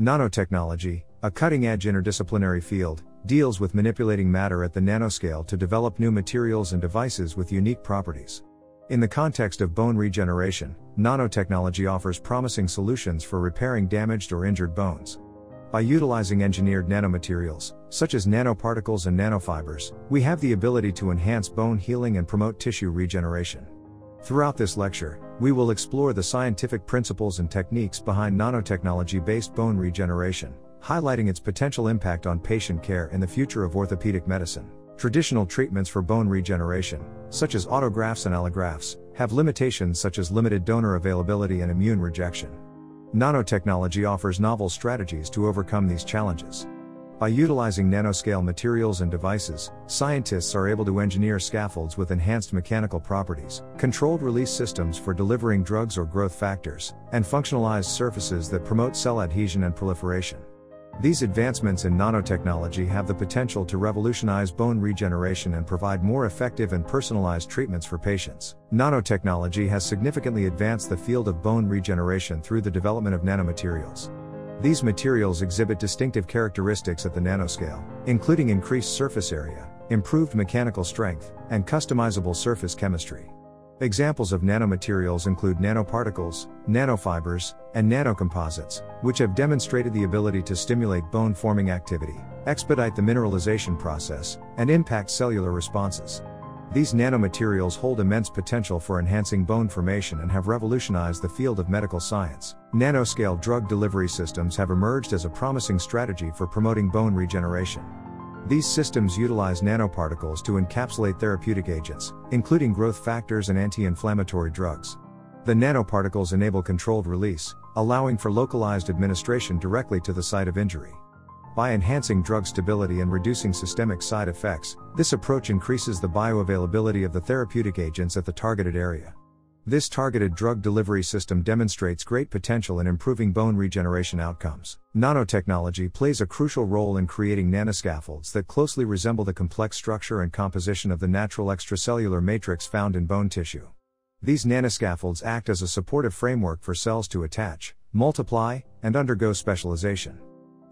Nanotechnology, a cutting-edge interdisciplinary field, deals with manipulating matter at the nanoscale to develop new materials and devices with unique properties. In the context of bone regeneration, nanotechnology offers promising solutions for repairing damaged or injured bones. By utilizing engineered nanomaterials, such as nanoparticles and nanofibers, we have the ability to enhance bone healing and promote tissue regeneration. Throughout this lecture, we will explore the scientific principles and techniques behind nanotechnology-based bone regeneration, highlighting its potential impact on patient care in the future of orthopedic medicine. Traditional treatments for bone regeneration, such as autografts and allografts, have limitations such as limited donor availability and immune rejection. Nanotechnology offers novel strategies to overcome these challenges. By utilizing nanoscale materials and devices, scientists are able to engineer scaffolds with enhanced mechanical properties, controlled release systems for delivering drugs or growth factors, and functionalized surfaces that promote cell adhesion and proliferation. These advancements in nanotechnology have the potential to revolutionize bone regeneration and provide more effective and personalized treatments for patients. Nanotechnology has significantly advanced the field of bone regeneration through the development of nanomaterials. These materials exhibit distinctive characteristics at the nanoscale, including increased surface area, improved mechanical strength, and customizable surface chemistry. Examples of nanomaterials include nanoparticles, nanofibers, and nanocomposites, which have demonstrated the ability to stimulate bone-forming activity, expedite the mineralization process, and impact cellular responses. These nanomaterials hold immense potential for enhancing bone formation and have revolutionized the field of medical science. Nanoscale drug delivery systems have emerged as a promising strategy for promoting bone regeneration. These systems utilize nanoparticles to encapsulate therapeutic agents, including growth factors and anti-inflammatory drugs. The nanoparticles enable controlled release, allowing for localized administration directly to the site of injury. By enhancing drug stability and reducing systemic side effects, this approach increases the bioavailability of the therapeutic agents at the targeted area. This targeted drug delivery system demonstrates great potential in improving bone regeneration outcomes. Nanotechnology plays a crucial role in creating nanoscaffolds that closely resemble the complex structure and composition of the natural extracellular matrix found in bone tissue. These nanoscaffolds act as a supportive framework for cells to attach, multiply, and undergo specialization.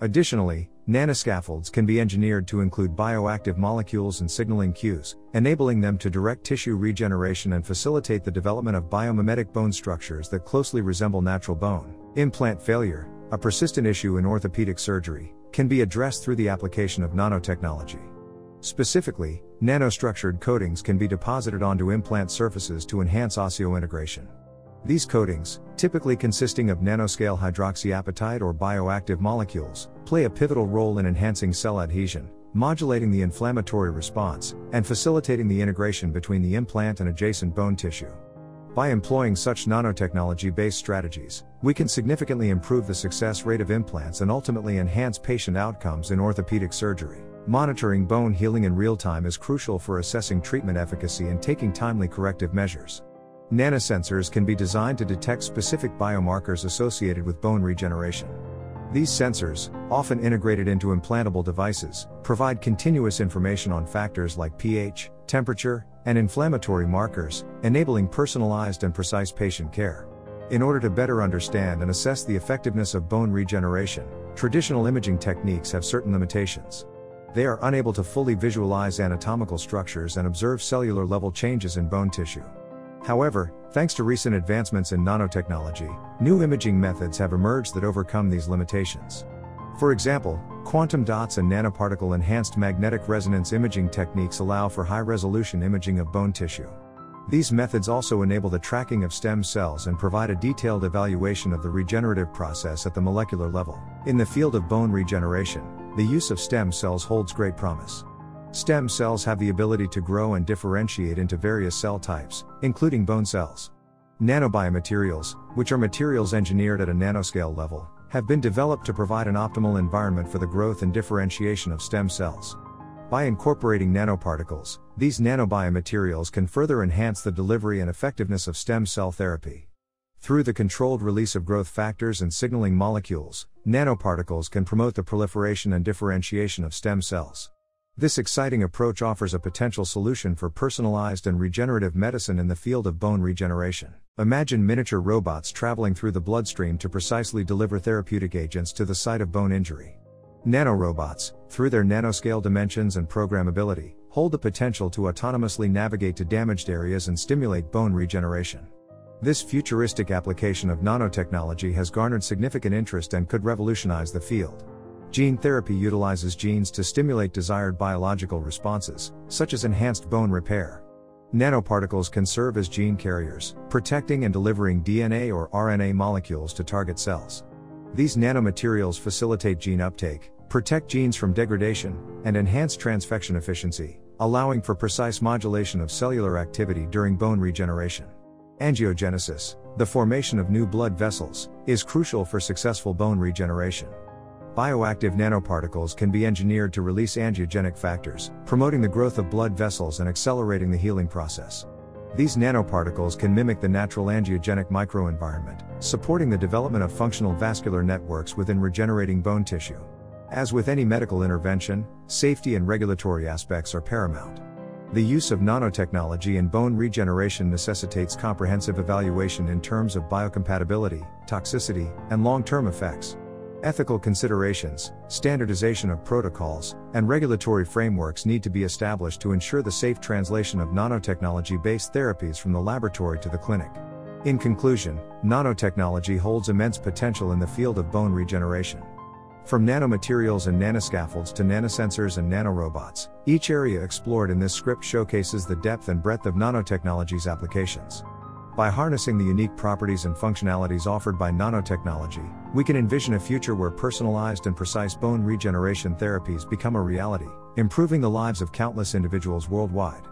Additionally, nanoscaffolds can be engineered to include bioactive molecules and signaling cues, enabling them to direct tissue regeneration and facilitate the development of biomimetic bone structures that closely resemble natural bone. Implant failure, a persistent issue in orthopedic surgery, can be addressed through the application of nanotechnology. Specifically, nanostructured coatings can be deposited onto implant surfaces to enhance osseointegration. These coatings, typically consisting of nanoscale hydroxyapatite or bioactive molecules, play a pivotal role in enhancing cell adhesion, modulating the inflammatory response, and facilitating the integration between the implant and adjacent bone tissue. By employing such nanotechnology-based strategies, we can significantly improve the success rate of implants and ultimately enhance patient outcomes in orthopedic surgery. Monitoring bone healing in real time is crucial for assessing treatment efficacy and taking timely corrective measures. Nanosensors can be designed to detect specific biomarkers associated with bone regeneration. These sensors, often integrated into implantable devices, provide continuous information on factors like pH, temperature, and inflammatory markers, enabling personalized and precise patient care. In order to better understand and assess the effectiveness of bone regeneration, traditional imaging techniques have certain limitations. They are unable to fully visualize anatomical structures and observe cellular-level changes in bone tissue. However, thanks to recent advancements in nanotechnology, new imaging methods have emerged that overcome these limitations. For example, quantum dots and nanoparticle-enhanced magnetic resonance imaging techniques allow for high-resolution imaging of bone tissue. These methods also enable the tracking of stem cells and provide a detailed evaluation of the regenerative process at the molecular level. In the field of bone regeneration, the use of stem cells holds great promise. Stem cells have the ability to grow and differentiate into various cell types, including bone cells. Nanobiomaterials, which are materials engineered at a nanoscale level, have been developed to provide an optimal environment for the growth and differentiation of stem cells. By incorporating nanoparticles, these nanobiomaterials can further enhance the delivery and effectiveness of stem cell therapy. Through the controlled release of growth factors and signaling molecules, nanoparticles can promote the proliferation and differentiation of stem cells. This exciting approach offers a potential solution for personalized and regenerative medicine in the field of bone regeneration. Imagine miniature robots traveling through the bloodstream to precisely deliver therapeutic agents to the site of bone injury. Nanorobots, through their nanoscale dimensions and programmability, hold the potential to autonomously navigate to damaged areas and stimulate bone regeneration. This futuristic application of nanotechnology has garnered significant interest and could revolutionize the field. Gene therapy utilizes genes to stimulate desired biological responses, such as enhanced bone repair. Nanoparticles can serve as gene carriers, protecting and delivering DNA or RNA molecules to target cells. These nanomaterials facilitate gene uptake, protect genes from degradation, and enhance transfection efficiency, allowing for precise modulation of cellular activity during bone regeneration. Angiogenesis, the formation of new blood vessels, is crucial for successful bone regeneration. Bioactive nanoparticles can be engineered to release angiogenic factors, promoting the growth of blood vessels and accelerating the healing process. These nanoparticles can mimic the natural angiogenic microenvironment, supporting the development of functional vascular networks within regenerating bone tissue. As with any medical intervention, safety and regulatory aspects are paramount. The use of nanotechnology in bone regeneration necessitates comprehensive evaluation in terms of biocompatibility, toxicity, and long-term effects. Ethical considerations, standardization of protocols, and regulatory frameworks need to be established to ensure the safe translation of nanotechnology-based therapies from the laboratory to the clinic. In conclusion, nanotechnology holds immense potential in the field of bone regeneration. From nanomaterials and nanoscaffolds to nanosensors and nanorobots, each area explored in this script showcases the depth and breadth of nanotechnology's applications. By harnessing the unique properties and functionalities offered by nanotechnology, we can envision a future where personalized and precise bone regeneration therapies become a reality, improving the lives of countless individuals worldwide.